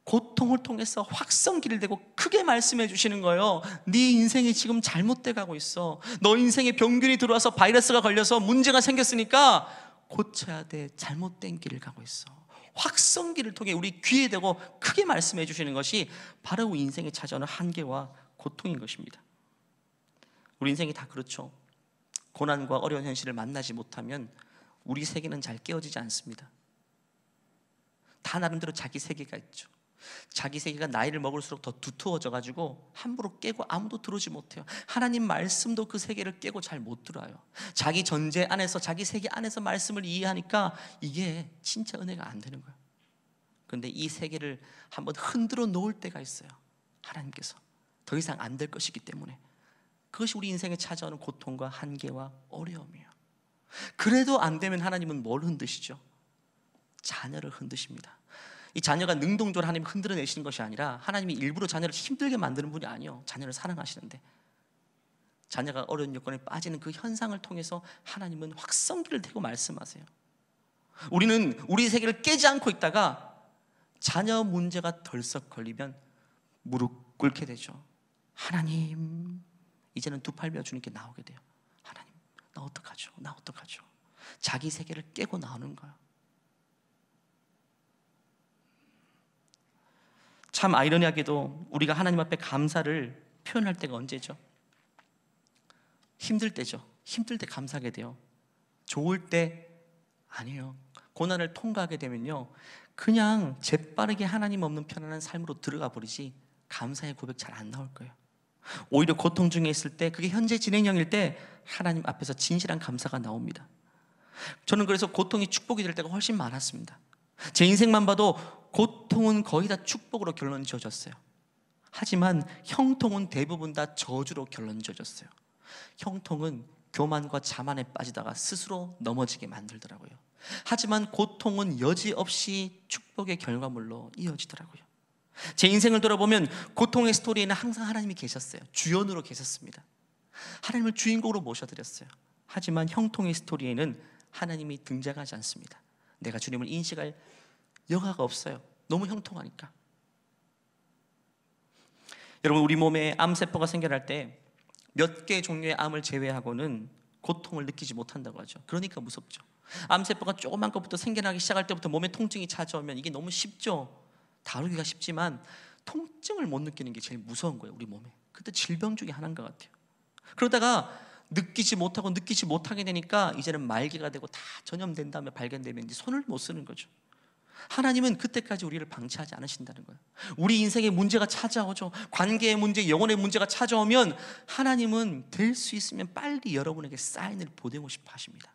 S1: 고통을 통해서 확성기를 대고 크게 말씀해 주시는 거예요. 네 인생이 지금 잘못돼 가고 있어. 너 인생에 병균이 들어와서 바이러스가 걸려서 문제가 생겼으니까 고쳐야 돼. 잘못된 길을 가고 있어. 확성기를 통해 우리 귀에 대고 크게 말씀해 주시는 것이 바로 우리 인생에 찾아오는 한계와 고통인 것입니다. 우리 인생이 다 그렇죠. 고난과 어려운 현실을 만나지 못하면 우리 세계는 잘 깨어지지 않습니다. 다 나름대로 자기 세계가 있죠. 자기 세계가 나이를 먹을수록 더 두터워져 가지고 함부로 깨고 아무도 들어오지 못해요. 하나님 말씀도 그 세계를 깨고 잘 못 들어요. 자기 전제 안에서, 자기 세계 안에서 말씀을 이해하니까 이게 진짜 은혜가 안 되는 거예요. 그런데 이 세계를 한번 흔들어 놓을 때가 있어요. 하나님께서 더 이상 안 될 것이기 때문에. 그것이 우리 인생에 찾아오는 고통과 한계와 어려움이에요. 그래도 안 되면 하나님은 뭘 흔드시죠? 자녀를 흔드십니다. 이 자녀가 능동적으로 하나님이 흔들어내시는 것이 아니라 하나님이 일부러 자녀를 힘들게 만드는 분이 아니에요. 자녀를 사랑하시는데 자녀가 어려운 여건에 빠지는 그 현상을 통해서 하나님은 확성기를 대고 말씀하세요. 우리는 우리 세계를 깨지 않고 있다가 자녀 문제가 덜썩 걸리면 무릎 꿇게 되죠. 하나님, 이제는 두 팔 베어 주님께 나오게 돼요. 하나님, 나 어떡하죠? 나 어떡하죠? 자기 세계를 깨고 나오는 거예요. 참 아이러니하게도 우리가 하나님 앞에 감사를 표현할 때가 언제죠? 힘들 때죠. 힘들 때 감사하게 돼요. 좋을 때 아니에요. 고난을 통과하게 되면요, 그냥 재빠르게 하나님 없는 편안한 삶으로 들어가 버리지 감사의 고백 잘 안 나올 거예요. 오히려 고통 중에 있을 때, 그게 현재 진행형일 때 하나님 앞에서 진실한 감사가 나옵니다. 저는 그래서 고통이 축복이 될 때가 훨씬 많았습니다. 제 인생만 봐도 고통은 거의 다 축복으로 결론 지어졌어요. 하지만 형통은 대부분 다 저주로 결론 지어졌어요. 형통은 교만과 자만에 빠지다가 스스로 넘어지게 만들더라고요. 하지만 고통은 여지없이 축복의 결과물로 이어지더라고요. 제 인생을 돌아보면 고통의 스토리에는 항상 하나님이 계셨어요. 주연으로 계셨습니다. 하나님을 주인공으로 모셔드렸어요. 하지만 형통의 스토리에는 하나님이 등장하지 않습니다. 내가 주님을 인식할 여가가 없어요. 너무 형통하니까. 여러분, 우리 몸에 암세포가 생겨날 때 몇 개의 종류의 암을 제외하고는 고통을 느끼지 못한다고 하죠. 그러니까 무섭죠. 암세포가 조그만 것부터 생겨나기 시작할 때부터 몸에 통증이 찾아오면 이게 너무 쉽죠. 다루기가 쉽지만 통증을 못 느끼는 게 제일 무서운 거예요, 우리 몸에. 그때 질병 중에 하나인 것 같아요. 그러다가 느끼지 못하게 되니까 이제는 말기가 되고 다 전염된 다음에 발견되면 이제 손을 못 쓰는 거죠. 하나님은 그때까지 우리를 방치하지 않으신다는 거예요. 우리 인생에 문제가 찾아오죠. 관계의 문제, 영혼의 문제가 찾아오면 하나님은 될 수 있으면 빨리 여러분에게 사인을 보내고 싶어 하십니다.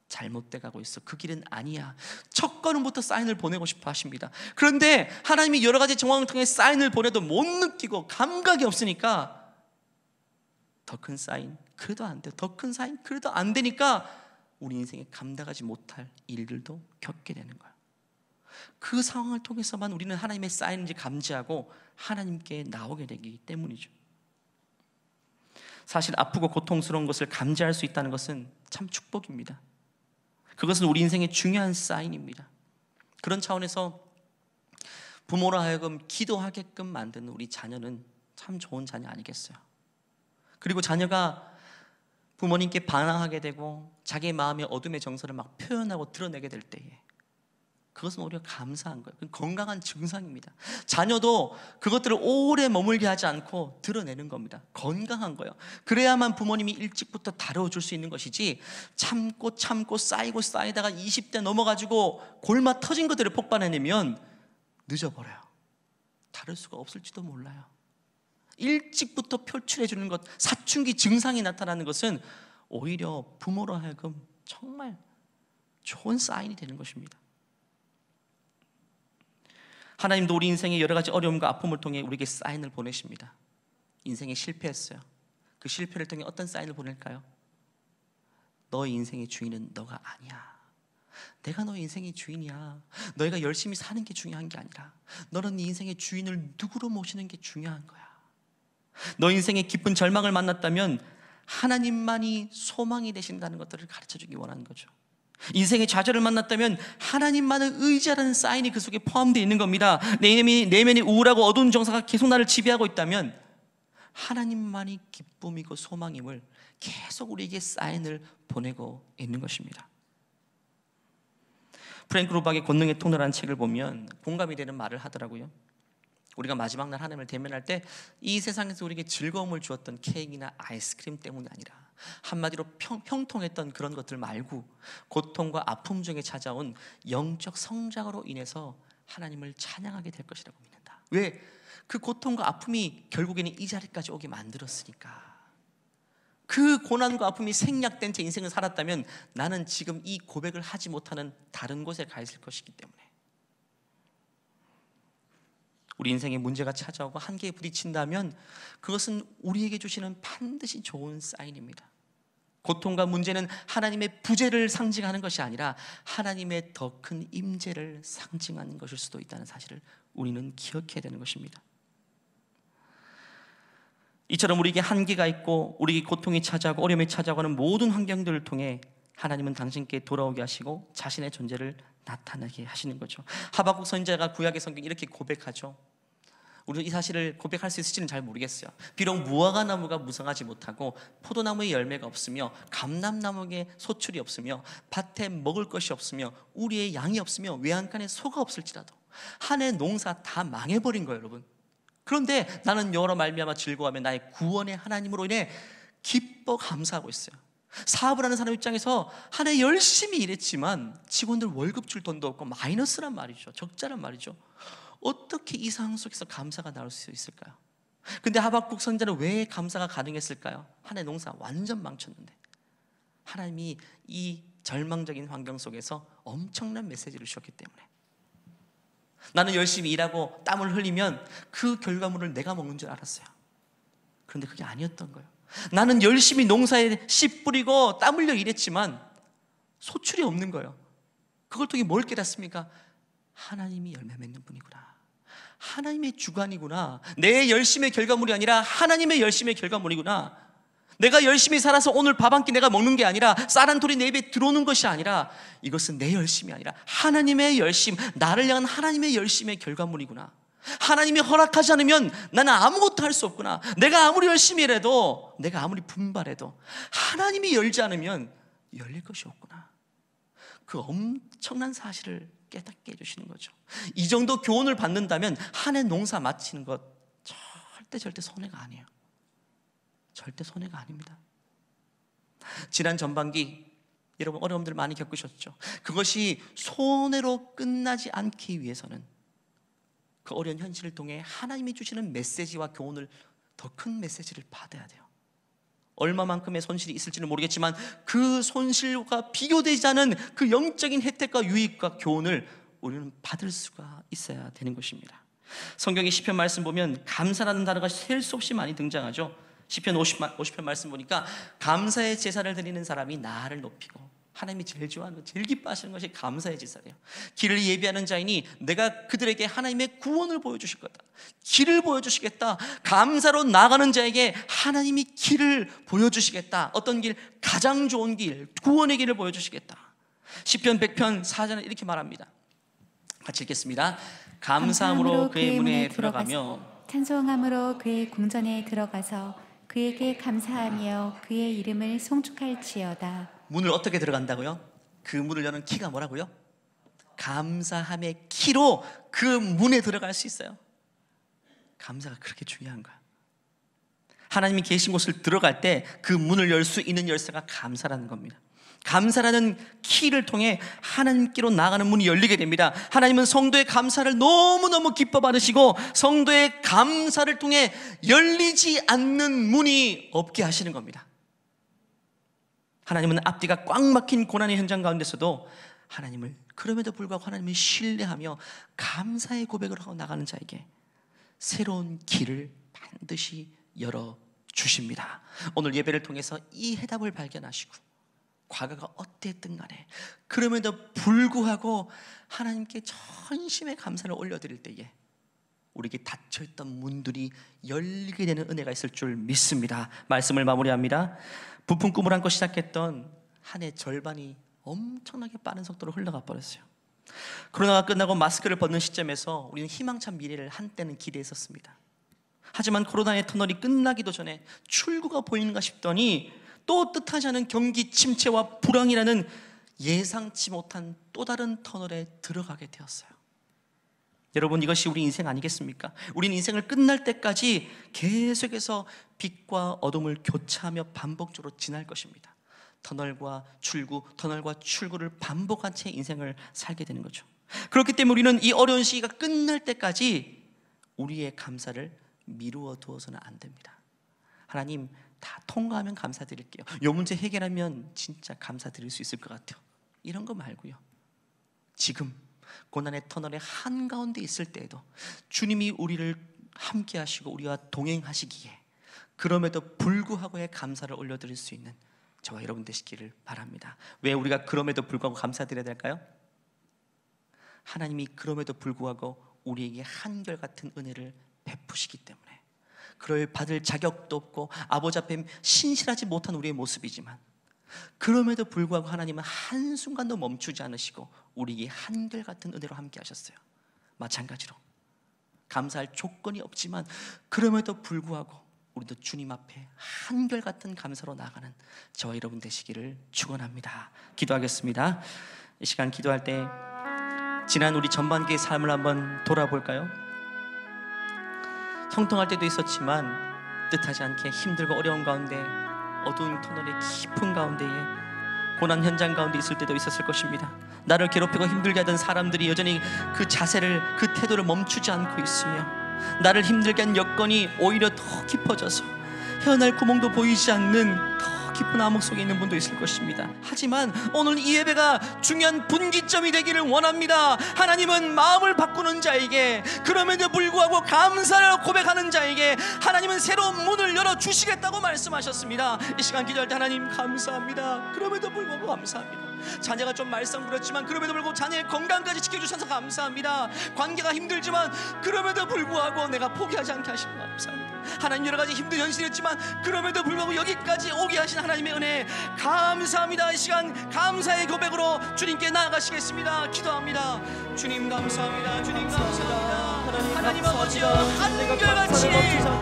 S1: 잘못돼 가고 있어, 그 길은 아니야. 첫 걸음부터 사인을 보내고 싶어 하십니다. 그런데 하나님이 여러 가지 정황을 통해 사인을 보내도 못 느끼고 감각이 없으니까 더 큰 사인 그래도 안 돼요. 더 큰 사인 그래도 안 되니까 우리 인생에 감당하지 못할 일들도 겪게 되는 거예요. 그 상황을 통해서만 우리는 하나님의 사인인지 감지하고 하나님께 나오게 되기 때문이죠. 사실 아프고 고통스러운 것을 감지할 수 있다는 것은 참 축복입니다. 그것은 우리 인생의 중요한 사인입니다. 그런 차원에서 부모로 하여금 기도하게끔 만드는 우리 자녀는 참 좋은 자녀 아니겠어요? 그리고 자녀가 부모님께 반항하게 되고 자기의 마음의 어둠의 정서를 막 표현하고 드러내게 될 때에 그것은 오히려 감사한 거예요. 그건 건강한 증상입니다. 자녀도 그것들을 오래 머물게 하지 않고 드러내는 겁니다. 건강한 거예요. 그래야만 부모님이 일찍부터 다뤄줄 수 있는 것이지 참고 쌓이다가 20대 넘어가지고 골마 터진 것들을 폭발해내면 늦어버려요. 다룰 수가 없을지도 몰라요. 일찍부터 표출해 주는 것, 사춘기 증상이 나타나는 것은 오히려 부모로 하여금 정말 좋은 사인이 되는 것입니다. 하나님도 우리 인생의 여러 가지 어려움과 아픔을 통해 우리에게 사인을 보내십니다. 인생에 실패했어요. 그 실패를 통해 어떤 사인을 보낼까요? 너의 인생의 주인은 너가 아니야. 내가 너의 인생의 주인이야. 너희가 열심히 사는 게 중요한 게 아니라 너는 네 인생의 주인을 누구로 모시는 게 중요한 거야. 너 인생의 기쁜 절망을 만났다면 하나님만이 소망이 되신다는 것들을 가르쳐주기 원하는 거죠. 인생의 좌절을 만났다면 하나님만을 의지하라는 사인이 그 속에 포함되어 있는 겁니다. 내면이 우울하고 어두운 정서가 계속 나를 지배하고 있다면 하나님만이 기쁨이고 소망임을 계속 우리에게 사인을 보내고 있는 것입니다. 프랭크 루박의 권능의 통로라는 책을 보면 공감이 되는 말을 하더라고요. 우리가 마지막 날 하나님을 대면할 때 이 세상에서 우리에게 즐거움을 주었던 케이크나 아이스크림 때문이 아니라 한마디로 형통했던 그런 것들 말고 고통과 아픔 중에 찾아온 영적 성장으로 인해서 하나님을 찬양하게 될 것이라고 믿는다. 왜? 그 고통과 아픔이 결국에는 이 자리까지 오게 만들었으니까. 그 고난과 아픔이 생략된 제 인생을 살았다면 나는 지금 이 고백을 하지 못하는 다른 곳에 가 있을 것이기 때문에 우리 인생에 문제가 찾아오고 한계에 부딪힌다면 그것은 우리에게 주시는 반드시 좋은 사인입니다. 고통과 문제는 하나님의 부재를 상징하는 것이 아니라 하나님의 더 큰 임재를 상징하는 것일 수도 있다는 사실을 우리는 기억해야 되는 것입니다. 이처럼 우리에게 한계가 있고 우리에게 고통이 찾아오고 어려움이 찾아오는 모든 환경들을 통해 하나님은 당신께 돌아오게 하시고 자신의 존재를 나타나게 하시는 거죠. 하박국 선지자가 구약의 성경에 이렇게 고백하죠. 우리는 이 사실을 고백할 수 있을지는 잘 모르겠어요. 비록 무화과 나무가 무성하지 못하고 포도나무에 열매가 없으며 감람나무에 소출이 없으며 밭에 먹을 것이 없으며 우리의 양이 없으며 외양간에 소가 없을지라도 한 해 농사 다 망해버린 거예요, 여러분. 그런데 나는 여러 말미암아 즐거워하며 나의 구원의 하나님으로 인해 기뻐 감사하고 있어요. 사업을 하는 사람 입장에서 한 해 열심히 일했지만 직원들 월급 줄 돈도 없고 마이너스란 말이죠. 적자란 말이죠. 어떻게 이 상황 속에서 감사가 나올 수 있을까요? 근데 하박국 선지자는 왜 감사가 가능했을까요? 한 해 농사 완전 망쳤는데 하나님이 이 절망적인 환경 속에서 엄청난 메시지를 주셨기 때문에 나는 열심히 일하고 땀을 흘리면 그 결과물을 내가 먹는 줄 알았어요. 그런데 그게 아니었던 거예요. 나는 열심히 농사에 씨 뿌리고 땀 흘려 일했지만 소출이 없는 거예요. 그걸 통해 뭘 깨닫습니까? 하나님이 열매 맺는 분이구나. 하나님의 주관이구나. 내 열심의 결과물이 아니라 하나님의 열심의 결과물이구나. 내가 열심히 살아서 오늘 밥 한 끼 내가 먹는 게 아니라 쌀 한 톨이 내 입에 들어오는 것이 아니라 이것은 내 열심이 아니라 하나님의 열심, 나를 향한 하나님의 열심의 결과물이구나. 하나님이 허락하지 않으면 나는 아무것도 할 수 없구나. 내가 아무리 열심히 일해도, 내가 아무리 분발해도 하나님이 열지 않으면 열릴 것이 없구나. 그 엄청난 사실을 깨닫게 해주시는 거죠. 이 정도 교훈을 받는다면 한 해 농사 마치는 것 절대 손해가 아니에요. 절대 손해가 아닙니다. 지난 전반기 여러분 어려움들 많이 겪으셨죠. 그것이 손해로 끝나지 않기 위해서는 그 어려운 현실을 통해 하나님이 주시는 메시지와 교훈을, 더 큰 메시지를 받아야 돼요. 얼마만큼의 손실이 있을지는 모르겠지만 그 손실과 비교되지 않은 그 영적인 혜택과 유익과 교훈을 우리는 받을 수가 있어야 되는 것입니다. 성경의 시편 말씀 보면 감사라는 단어가 셀 수 없이 많이 등장하죠. 시편 50편 말씀 보니까 감사의 제사를 드리는 사람이 나를 높이고, 하나님이 제일 좋아하는, 제일 기뻐하시는 것이 감사의 제사예요. 길을 예비하는 자이니 내가 그들에게 하나님의 구원을 보여주실 거다. 길을 보여주시겠다. 감사로 나가는 자에게 하나님이 길을 보여주시겠다. 어떤 길? 가장 좋은 길, 구원의 길을 보여주시겠다. 시편 100편 4절에 이렇게 말합니다. 같이 읽겠습니다. 감사함으로 그의 문에 들어가며
S2: 찬송함으로 그의 궁전에 들어가서 그에게 감사하며 그의 이름을 송축할지어다.
S1: 문을 어떻게 들어간다고요? 그 문을 여는 키가 뭐라고요? 감사함의 키로 그 문에 들어갈 수 있어요. 감사가 그렇게 중요한 거야. 하나님이 계신 곳을 들어갈 때 그 문을 열 수 있는 열쇠가 감사라는 겁니다. 감사라는 키를 통해 하나님께로 나가는 문이 열리게 됩니다. 하나님은 성도의 감사를 너무너무 기뻐 받으시고 성도의 감사를 통해 열리지 않는 문이 없게 하시는 겁니다. 하나님은 앞뒤가 꽉 막힌 고난의 현장 가운데서도 하나님을, 그럼에도 불구하고 하나님을 신뢰하며 감사의 고백을 하고 나가는 자에게 새로운 길을 반드시 열어주십니다. 오늘 예배를 통해서 이 해답을 발견하시고 과거가 어땠든 간에 그럼에도 불구하고 하나님께 전심의 감사를 올려드릴 때에 우리에게 닫혀있던 문들이 열리게 되는 은혜가 있을 줄 믿습니다. 말씀을 마무리합니다. 부푼 꿈을 안고 시작했던 한 해 절반이 엄청나게 빠른 속도로 흘러가 버렸어요. 코로나가 끝나고 마스크를 벗는 시점에서 우리는 희망찬 미래를 한때는 기대했었습니다. 하지만 코로나의 터널이 끝나기도 전에 출구가 보이는가 싶더니 또 뜻하지 않은 경기 침체와 불황이라는 예상치 못한 또 다른 터널에 들어가게 되었어요. 여러분, 이것이 우리 인생 아니겠습니까? 우리는 인생을 끝날 때까지 계속해서 빛과 어둠을 교차하며 반복적으로 지날 것입니다. 터널과 출구, 터널과 출구를 반복한 채 인생을 살게 되는 거죠. 그렇기 때문에 우리는 이 어려운 시기가 끝날 때까지 우리의 감사를 미루어 두어서는 안 됩니다. 하나님, 다 통과하면 감사드릴게요. 이 문제 해결하면 진짜 감사드릴 수 있을 것 같아요. 이런 거 말고요. 지금 고난의 터널의 한가운데 있을 때에도 주님이 우리를 함께 하시고 우리와 동행하시기에 그럼에도 불구하고의 감사를 올려드릴 수 있는 저와 여러분 되시기를 바랍니다. 왜 우리가 그럼에도 불구하고 감사드려야 될까요? 하나님이 그럼에도 불구하고 우리에게 한결같은 은혜를 베푸시기 때문에, 그걸 받을 자격도 없고 아버지 앞에 신실하지 못한 우리의 모습이지만, 그럼에도 불구하고 하나님은 한순간도 멈추지 않으시고 우리에게 한결같은 은혜로 함께 하셨어요. 마찬가지로 감사할 조건이 없지만 그럼에도 불구하고 우리도 주님 앞에 한결같은 감사로 나아가는 저와 여러분 되시기를 축원합니다. 기도하겠습니다. 이 시간 기도할 때 지난 우리 전반기의 삶을 한번 돌아볼까요? 형통할 때도 있었지만 뜻하지 않게 힘들고 어려운 가운데, 어두운 터널의 깊은 가운데에, 고난 현장 가운데 있을 때도 있었을 것입니다. 나를 괴롭히고 힘들게 하던 사람들이 여전히 그 자세를, 그 태도를 멈추지 않고 있으며, 나를 힘들게 한 여건이 오히려 더 깊어져서 헤어날 구멍도 보이지 않는 더 깊은 암흑 속에 있는 분도 있을 것입니다. 하지만 오늘 이 예배가 중요한 분기점이 되기를 원합니다. 하나님은 마음을 바꾸는 자에게, 그럼에도 불구하고 감사를 고백하는 자에게 하나님은 새로운 문을 열어주시겠다고 말씀하셨습니다. 이 시간 기도할 때 하나님 감사합니다. 그럼에도 불구하고 감사합니다. 자녀가 좀 말썽부렸지만 그럼에도 불구하고 자녀의 건강까지 지켜주셔서 감사합니다. 관계가 힘들지만 그럼에도 불구하고 내가 포기하지 않게 하시는 거 감사합니다. 하나님 여러 가지 힘든 현실이었지만 그럼에도 불구하고 여기까지 오게 하신 하나님의 은혜 감사합니다. 이 시간 감사의 고백으로 주님께 나아가시겠습니다. 기도합니다. 주님 감사합니다. 주님 감사합니다. 하나님 아버지여, 한결같이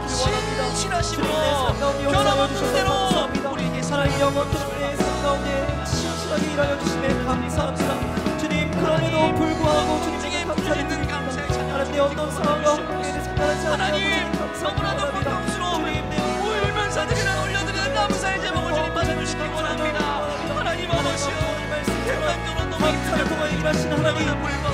S1: 신실하시고 변함없는 대로 우리에게
S3: 하나님 영원토록 내 삶 가운데 신실하게 일하여 주심에 감사합니다. 주님, 그럼에도 불구하고 주님께 감사드립니다. 하나님, 내 어떤 상황과 환경에 상관하지 않고
S1: 너무나도 고통스러워 울면서 드리는 올려드리는 감사의 제목을 주님 받아주시기 원합니다. 하나님 아버지여,
S3: 감사를 통하여 일하신 하나님,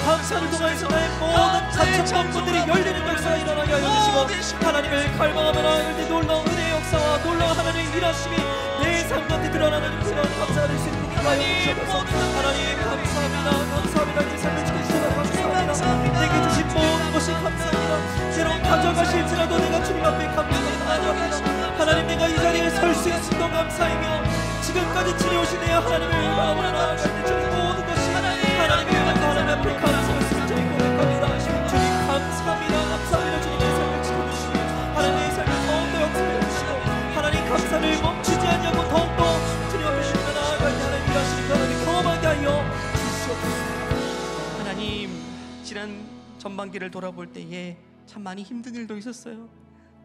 S3: 감사를 통하여서 나의 모든 닫혔던 문들이 열리는 역사가 일어나게 하여 주시고, 하나님을 갈망하며 나아갈 놀라운 은혜의 역사와 놀라운 하나님의 일하심이 내 삶 가운데 드러나는 그런 감사가 될 수 있는 분이 하여 주셔서 하나님 감사합니다. 감사합니다. 내 삶을 지켜주셔서 감사합니다. 내게 주신 모든 것이 감사합니다. 때론 가져가실지라도 내가 주님 앞에 감사합니다. 하나님, 내가 이 자리에 설 수 있음도 감사이며 지금까지 지내오신 내 하나님을 마음으로 나아갈 때 주님 모든 것이 하나님의 은혜가 하나님 앞에 감사할 수 있도록 고백합니다. 주님 감사합니다. 감사합니다. 주님의 삶을 지켜주시고 하나님의 삶을 더욱더 역사해 주시고, 하나님 감사를 멈추지 않냐고 더욱더 주님 앞에 주님과 나아갈 때 하나님 일하시는 그 하나님 경험하게 하여 주시옵소서.
S1: 하나님, 지난 전반기를 돌아볼 때에 참 많이 힘든 일도 있었어요.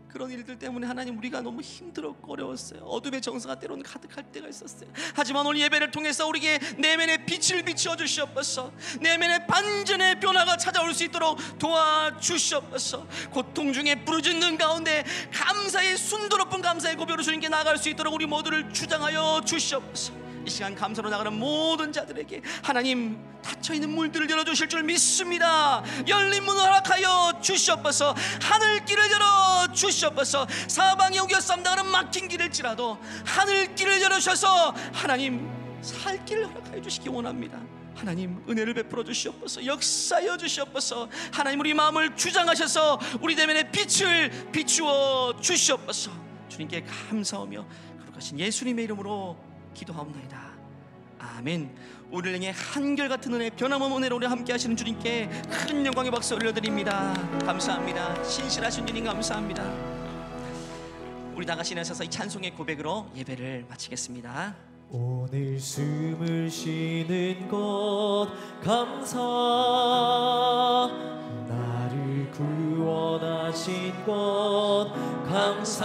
S1: 그런 일들 때문에 하나님 우리가 너무 힘들었고 어려웠어요. 어둠의 정서가 때로는 가득할 때가 있었어요. 하지만 오늘 예배를 통해서 우리에게 내면의 빛을 비추어 주시옵소서. 내면의 반전의 변화가 찾아올 수 있도록 도와주시옵소서. 고통 중에 부르짖는 가운데 감사의 순도 높은 감사의 고백으로 주님께 나아갈 수 있도록 우리 모두를 주장하여 주시옵소서. 이 시간 감사로 나가는 모든 자들에게 하나님 닫혀있는 문들을 열어주실 줄 믿습니다. 열린 문을 허락하여 주시옵소서. 하늘길을 열어주시옵소서. 사방에 우겨 쌈당하는 막힌 길일지라도 하늘길을 열어주셔서 하나님 살 길을 허락하여 주시기 원합니다. 하나님 은혜를 베풀어 주시옵소서. 역사하여 주시옵소서. 하나님 우리 마음을 주장하셔서 우리 내면의 빛을 비추어 주시옵소서. 주님께 감사하며 거룩하신 예수님의 이름으로 기도하옵나이다. 아멘. 우리를 향해 한결같은 은혜, 변함없는 은혜로 우리 함께 하시는 주님께 큰 영광의 박수 올려드립니다. 감사합니다. 신실하신 주님 감사합니다. 우리 다 같이 일어서서 이 찬송의 고백으로 예배를 마치겠습니다.
S3: 오늘 숨을 쉬는 것 감사, 나를 구원하신 것 감사,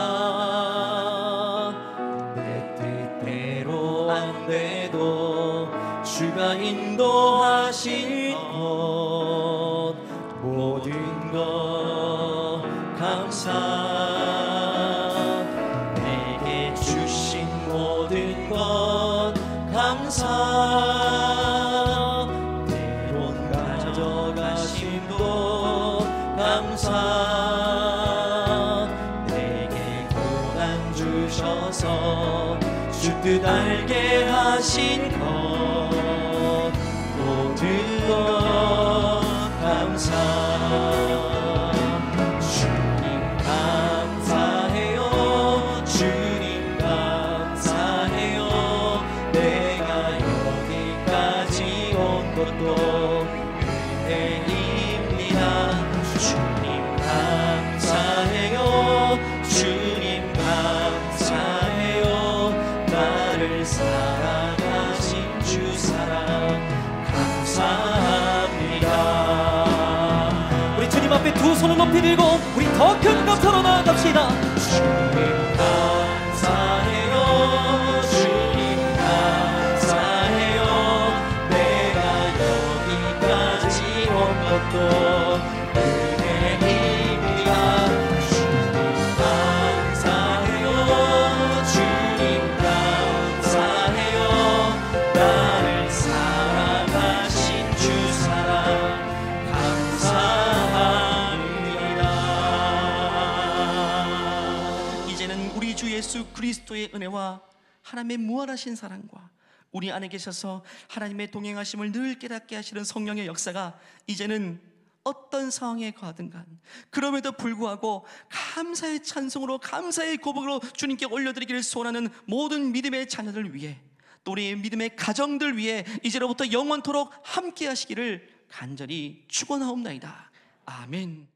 S3: 내 뜻대로 안 돼도 주가 인도하신 것 모든 것 감사, 내게 주신 모든 것 감사, 때론 가져가심도 감사, 내게 고난 주셔서 주 뜻 알게 하신 것 모든 것 감사, 주님 감사해요. 주님 감사해요. 앞에 두 손을 높이 들고 우리 더 큰 감사로 나아갑시다.
S1: 주님 감사해요. 주님 감사해요. 내가 여기까지 온 것도 은혜입니다. 주님 감사해요. 주님 감사해요. 나를 사랑하신 주 사랑 감사합니다. 이제는 우리 주 예수 그리스도의 은혜와 하나님의 무한하신 사랑과 우리 안에 계셔서 하나님의 동행하심을 늘 깨닫게 하시는 성령의 역사가 이제는 어떤 상황에 가든 간 그럼에도 불구하고 감사의 찬송으로 감사의 고백으로 주님께 올려드리기를 소원하는 모든 믿음의 자녀들 위해 또 우리의 믿음의 가정들 위해 이제로부터 영원토록 함께 하시기를 간절히 축원하옵나이다. 아멘.